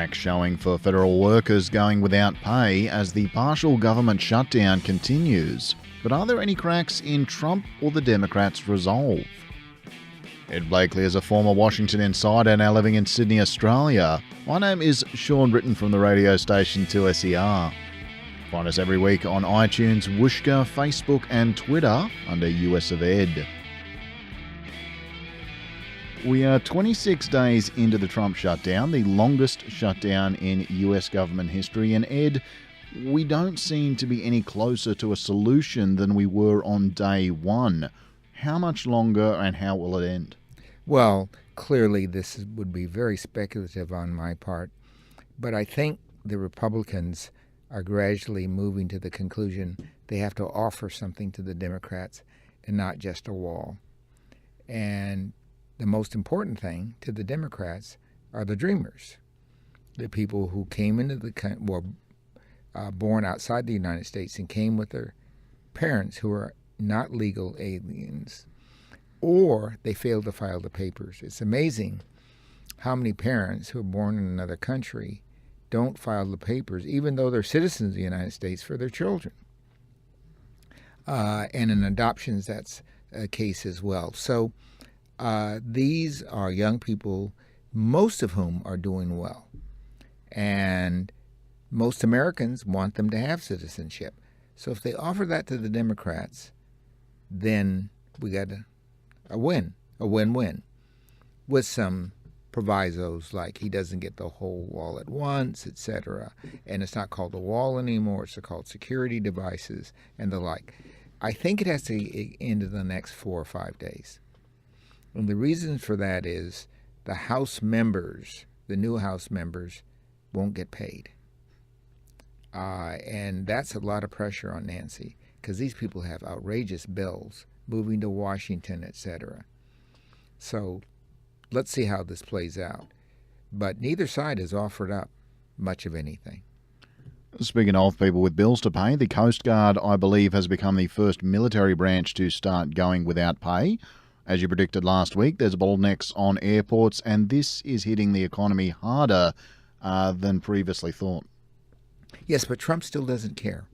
cracks showing for federal workers going without pay as the partial government shutdown continues. But are there any cracks in Trump or the Democrats' resolve? Ed Blakely is a former Washington insider now living in Sydney, Australia. My name is Sean Britton from the radio station 2SER. Find us every week on iTunes, Whooshka, Facebook and Twitter under US of Ed. We are 26 days into the Trump shutdown, the longest shutdown in US government history. And Ed, we don't seem to be any closer to a solution than we were on day one. How much longer and how will it end? Well, clearly this would be very speculative on my part, but I think the Republicans are gradually moving to the conclusion they have to offer something to the Democrats and not just a wall. And the most important thing to the Democrats are the dreamers, the people who came into the country, were born outside the United States and came with their parents who are not legal aliens, or they failed to file the papers. It's amazing how many parents who are born in another country don't file the papers, even though they're citizens of the United States, for their children. And in adoptions, that's a case as well. So these are young people, most of whom are doing well. And most Americans want them to have citizenship. So if they offer that to the Democrats, then we got a win-win, with some provisos like he doesn't get the whole wall at once, etc. And it's not called a wall anymore, it's called security devices and the like. I think it has to end in the next 4 or 5 days. And the reason for that is the House members, the new House members, won't get paid. And that's a lot of pressure on Nancy, because these people have outrageous bills, moving to Washington, etc. So let's see how this plays out. But neither side has offered up much of anything. Speaking of people with bills to pay, the Coast Guard, I believe, has become the first military branch to start going without pay. As you predicted last week, there's bottlenecks on airports, and this is hitting the economy harder than previously thought. Yes, but Trump still doesn't care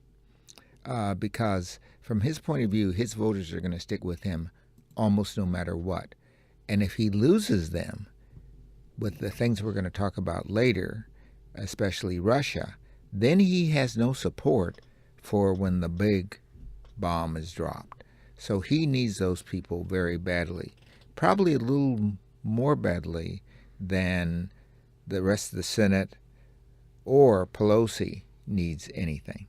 because from his point of view, his voters are going to stick with him almost no matter what. And if he loses them with the things we're going to talk about later, especially Russia, then he has no support for when the big bomb is dropped. So he needs those people very badly, probably a little more badly than the rest of the Senate or Pelosi needs anything.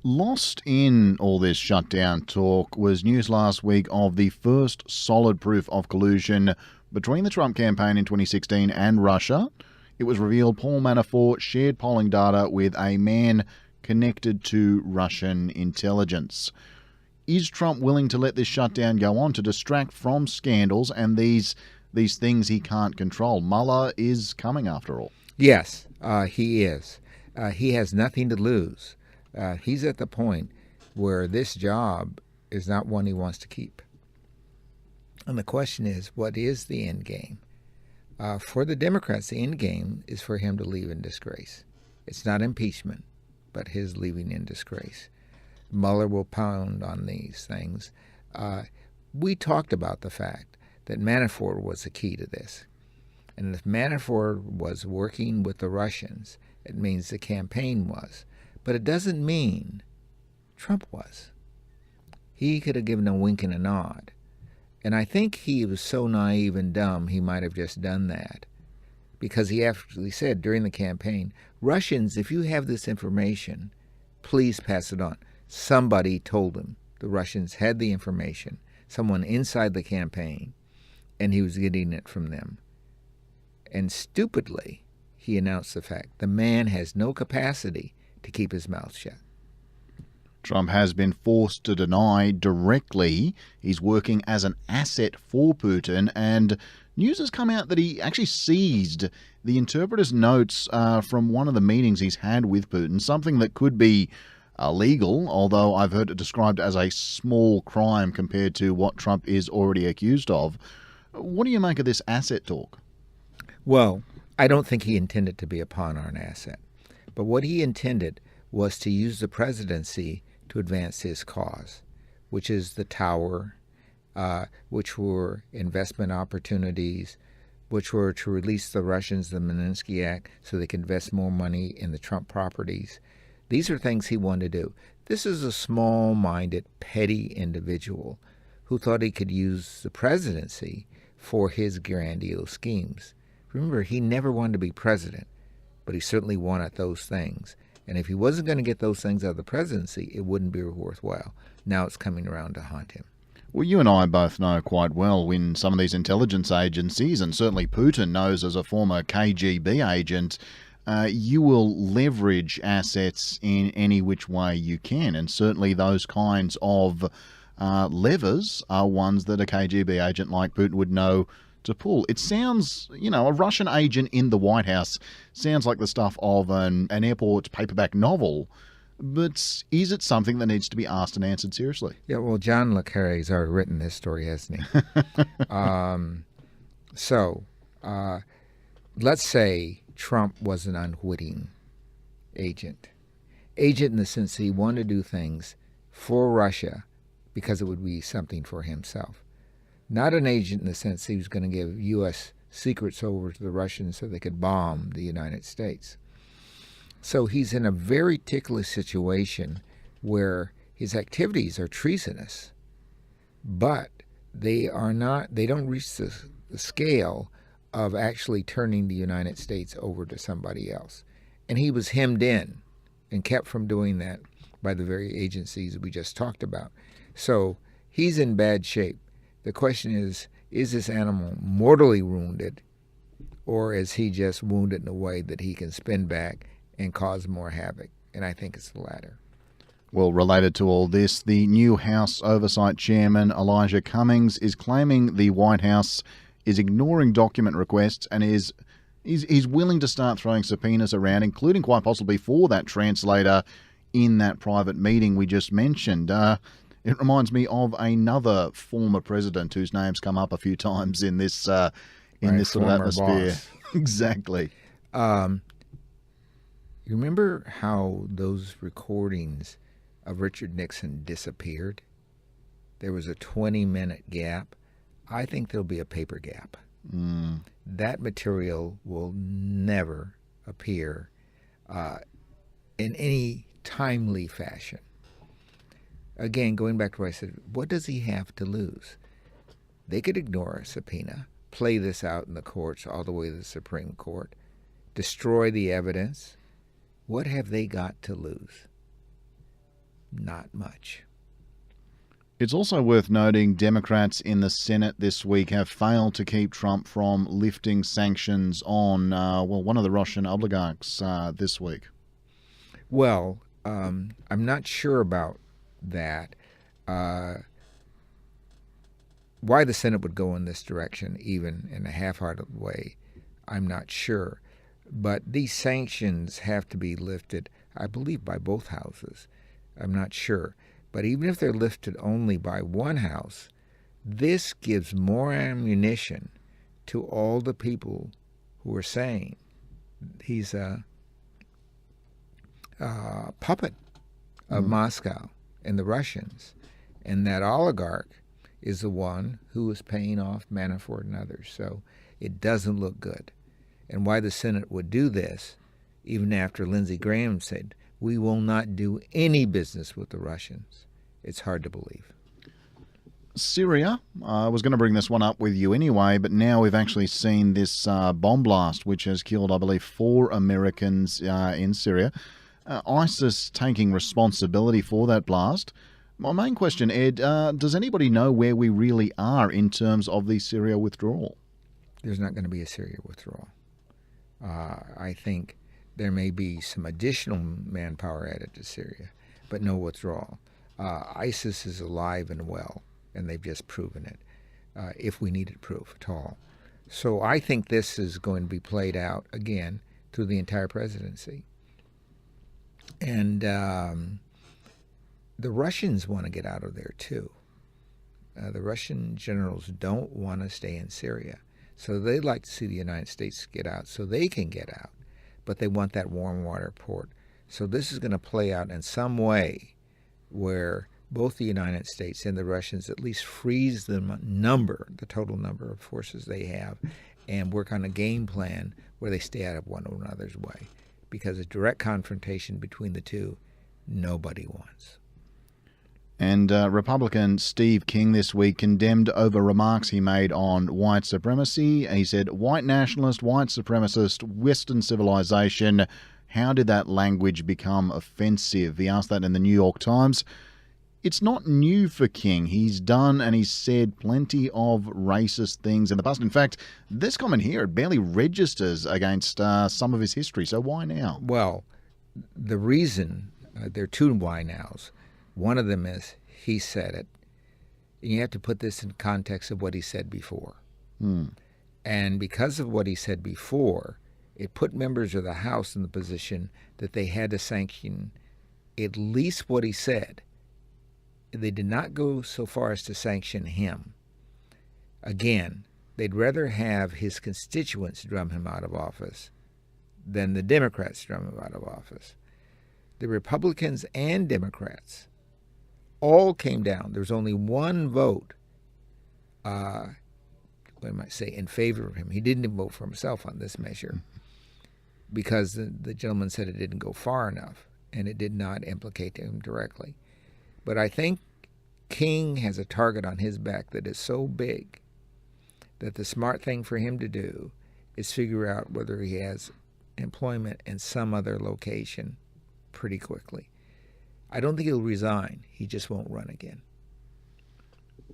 Lost in all this shutdown talk was news last week of the first solid proof of collusion between the Trump campaign in 2016 and Russia. It was revealed Paul Manafort shared polling data with a man connected to Russian intelligence. Is Trump willing to let this shutdown go on to distract from scandals and these things he can't control? Mueller is coming after all. Yes, he is. He has nothing to lose. He's at the point where this job is not one he wants to keep. And the question is, what is the end game? For the Democrats, the end game is for him to leave in disgrace. It's not impeachment, but his leaving in disgrace. Mueller will pound on these things. We talked about the fact that Manafort was the key to this. And if Manafort was working with the Russians, it means the campaign was. But it doesn't mean Trump was. He could have given a wink and a nod. And I think he was so naive and dumb he might have just done that. Because he actually said during the campaign, Russians, if you have this information, please pass it on. Somebody told him the Russians had the information, someone inside the campaign, and he was getting it from them. And stupidly, he announced the fact the man has no capacity to keep his mouth shut. Trump has been forced to deny directly he's working as an asset for Putin, and news has come out that he actually seized the interpreter's notes from one of the meetings he's had with Putin, something that could be illegal, although I've heard it described as a small crime compared to what Trump is already accused of. What do you make of this asset talk? Well, I don't think he intended to be a pawn or an asset. But what he intended was to use the presidency to advance his cause, which is the tower, which were investment opportunities, which were to release the Russians, the Magnitsky Act, so they could invest more money in the Trump properties. These are things he wanted to do. This is a small-minded, petty individual who thought he could use the presidency for his grandiose schemes. Remember, he never wanted to be president, but he certainly wanted those things. And if he wasn't going to get those things out of the presidency, it wouldn't be worthwhile. Now it's coming around to haunt him. Well, you and I both know quite well when some of these intelligence agencies, and certainly Putin knows as a former KGB agent, you will leverage assets in any which way you can. And certainly those kinds of levers are ones that a KGB agent like Putin would know to pull. It sounds, a Russian agent in the White House sounds like the stuff of an airport paperback novel. But is it something that needs to be asked and answered seriously? Yeah, well, John le Carre's already written this story, hasn't he? Let's say Trump was an unwitting agent. Agent in the sense that he wanted to do things for Russia because it would be something for himself. Not an agent in the sense he was going to give U.S. secrets over to the Russians so they could bomb the United States. So he's in a very ticklish situation where his activities are treasonous, but they don't reach the scale of actually turning the United States over to somebody else. And he was hemmed in and kept from doing that by the very agencies we just talked about. So he's in bad shape. The question is this animal mortally wounded, or is he just wounded in a way that he can spin back and cause more havoc? And I think it's the latter. Well, related to all this, the new House Oversight Chairman, Elijah Cummings, is claiming the White House is ignoring document requests and is willing to start throwing subpoenas around, including quite possibly for that translator in that private meeting we just mentioned. It reminds me of another former president whose name's come up a few times in this sort of atmosphere. Exactly. You remember how those recordings of Richard Nixon disappeared? There was a 20-minute gap. I think there'll be a paper gap. That material will never appear in any timely fashion. Again, going back to what I said, what does he have to lose? They could ignore a subpoena, play this out in the courts all the way to the Supreme Court, destroy the evidence. What have they got to lose? Not much. It's also worth noting Democrats in the Senate this week have failed to keep Trump from lifting sanctions on, one of the Russian oligarchs this week. Well, I'm not sure about that. Why the Senate would go in this direction, even in a half-hearted way, I'm not sure. But these sanctions have to be lifted, I believe, by both houses. I'm not sure. But even if they're lifted only by one house, this gives more ammunition to all the people who are saying he's a puppet of Moscow and the Russians, and that oligarch is the one who is paying off Manafort and others. So it doesn't look good. And why the Senate would do this, even after Lindsey Graham said, we will not do any business with the Russians, it's hard to believe. Syria, I was going to bring this one up with you anyway, but now we've actually seen this bomb blast, which has killed, I believe, 4 Americans in Syria. ISIS taking responsibility for that blast. My main question, Ed, does anybody know where we really are in terms of the Syria withdrawal? There's not going to be a Syria withdrawal. I think there may be some additional manpower added to Syria, but no withdrawal. ISIS is alive and well, and they've just proven it, if we needed proof at all. So I think this is going to be played out, again, through the entire presidency. And the Russians want to get out of there, too. The Russian generals don't want to stay in Syria. So they'd like to see the United States get out so they can get out, but they want that warm water port. So this is going to play out in some way where both the United States and the Russians at least freeze the total number of forces they have, and work on a game plan where they stay out of one another's way. Because a direct confrontation between the two, nobody wants. And Republican Steve King this week condemned over remarks he made on white supremacy. He said, white nationalist, white supremacist, Western civilization. How did that language become offensive? He asked that in the New York Times. It's not new for King. He's done and he's said plenty of racist things in the past. In fact, this comment here, it barely registers against some of his history. So why now? Well, the reason, there are two why nows. One of them is he said it. And you have to put this in context of what he said before. And because of what he said before, it put members of the House in the position that they had to sanction at least what he said. They did not go so far as to sanction him. Again, they'd rather have his constituents drum him out of office than the Democrats drum him out of office. The Republicans and Democrats all came down. There was only one vote, in favor of him. He didn't even vote for himself on this measure because the gentleman said it didn't go far enough and it did not implicate him directly. But I think King has a target on his back that is so big that the smart thing for him to do is figure out whether he has employment in some other location pretty quickly. I don't think he'll resign. He just won't run again.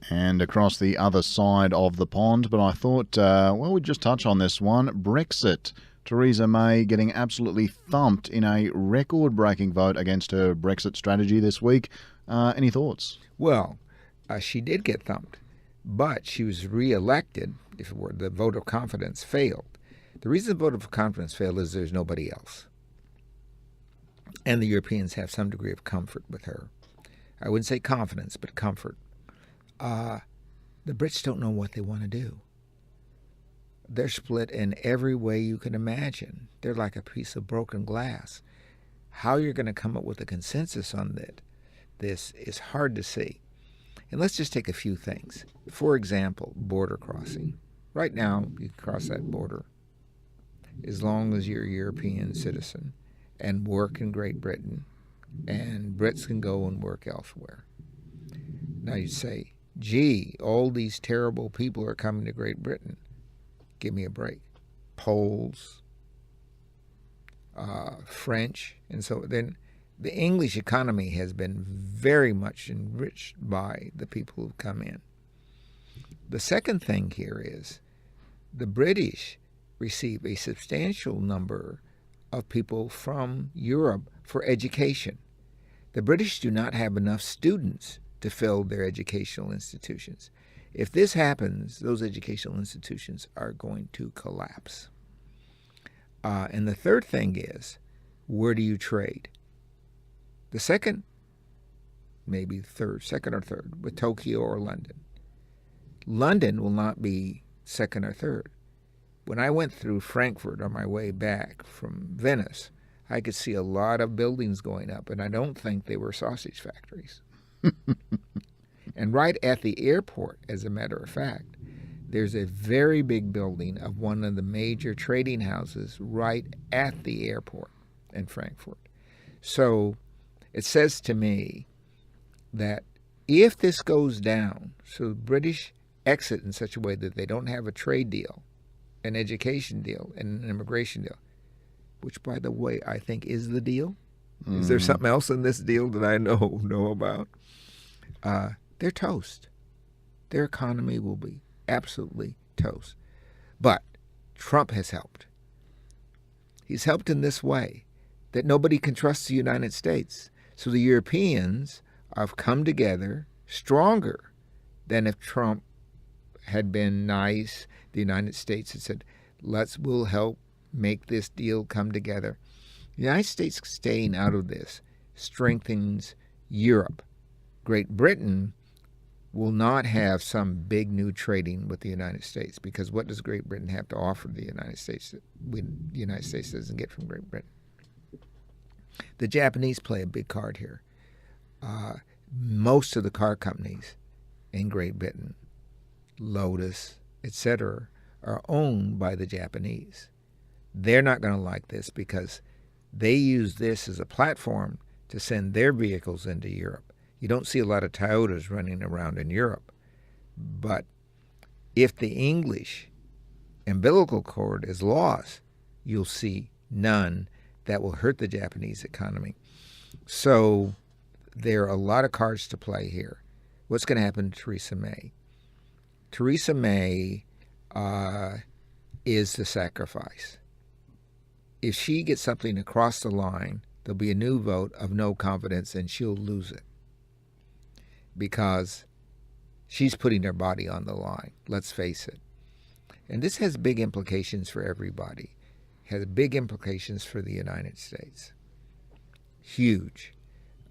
And across the other side of the pond, but I thought, we'd just touch on this one. Brexit. Theresa May getting absolutely thumped in a record-breaking vote against her Brexit strategy this week. Any thoughts? Well, she did get thumped, but she was re-elected if the vote of confidence failed. The reason the vote of confidence failed is there's nobody else. And the Europeans have some degree of comfort with her. I wouldn't say confidence, but comfort. The Brits don't know what they want to do. They're split in every way you can imagine. They're like a piece of broken glass. How you're going to come up with a consensus on this is hard to see. And let's just take a few things. For example, border crossing. Right now, you can cross that border as long as you're a European citizen and work in Great Britain, and Brits can go and work elsewhere. Now you say, gee, all these terrible people are coming to Great Britain. Give me a break. Poles, French, and so then the English economy has been very much enriched by the people who've come in. The second thing here is the British receive a substantial number of people from Europe for education. The British do not have enough students to fill their educational institutions. If this happens, those educational institutions are going to collapse. And the third thing is, where do you trade? The second, maybe third, second or third, with Tokyo or London. London will not be second or third. When I went through Frankfurt on my way back from Venice, I could see a lot of buildings going up, and I don't think they were sausage factories. And right at the airport, as a matter of fact, there's a very big building of one of the major trading houses right at the airport in Frankfurt. So it says to me that if this goes down, so the British exit in such a way that they don't have a trade deal, an education deal, and an immigration deal, which, by the way, I think is the deal. Is there something else in this deal that I know about? They're toast. Their economy will be absolutely toast. But Trump has helped. He's helped in this way, that nobody can trust the United States. So the Europeans have come together stronger than if Trump had been nice. The United States had said, we'll help make this deal come together. The United States staying out of this strengthens Europe. Great Britain will not have some big new trading with the United States, because what does Great Britain have to offer the United States that the United States doesn't get from Great Britain? The Japanese play a big card here. Most of the car companies in Great Britain, Lotus, etc., are owned by the Japanese. They're not going to like this because they use this as a platform to send their vehicles into Europe. You don't see a lot of Toyotas running around in Europe. But if the English umbilical cord is lost, you'll see none that will hurt the Japanese economy. So there are a lot of cards to play here. What's going to happen to Theresa May? Theresa May is the sacrifice. If she gets something across the line, there'll be a new vote of no confidence, and she'll lose it because she's putting her body on the line. Let's face it. And this has big implications for everybody. It has big implications for the United States. Huge.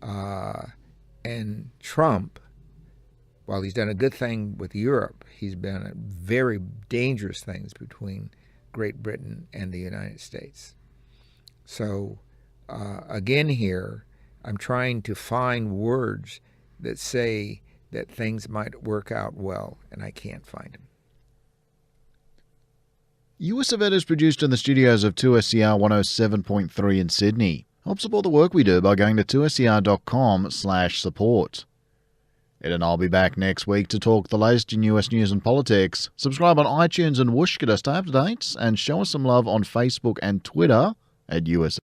And Trump, while he's done a good thing with Europe, he's done very dangerous things between Great Britain and the United States. So again here, I'm trying to find words that say that things might work out well, and I can't find them. US Event is produced in the studios of 2SCR 107.3 in Sydney. Help support the work we do by going to 2scr.com/support. Ed and I'll be back next week to talk the latest in US news and politics. Subscribe on iTunes and Whooshka to stay up to date, and show us some love on Facebook and Twitter at US